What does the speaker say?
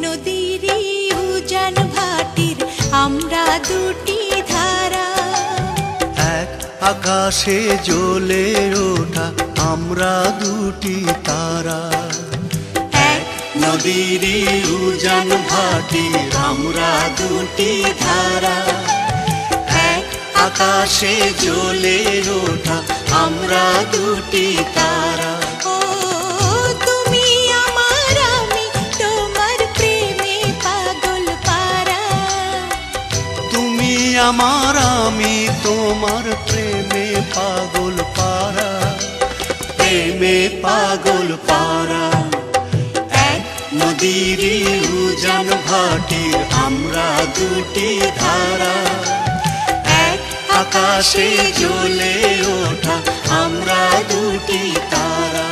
নদীরই উজান ভাটির আমরা দুটি ধারা। এক আকাশে জ্বলে ওঠা আমরা দুটি তারা। এক নদীরই উজান ভাটির আমরা দুটি ধারা। এক আকাশে জ্বলে ওঠা আমরা দুটি তারা। ও তুমি আমার আমি তোমার প্রেমে পাগল পারা। তুমি আমার আমি তোমার প্রেমে পাগল পারা। প্রেমে পাগল পারা। এক নদীরই উজান ভাটির আমরা দুটি ধারা। এক আকাশে জ্বলে ওঠা আমরা দুটি তারা।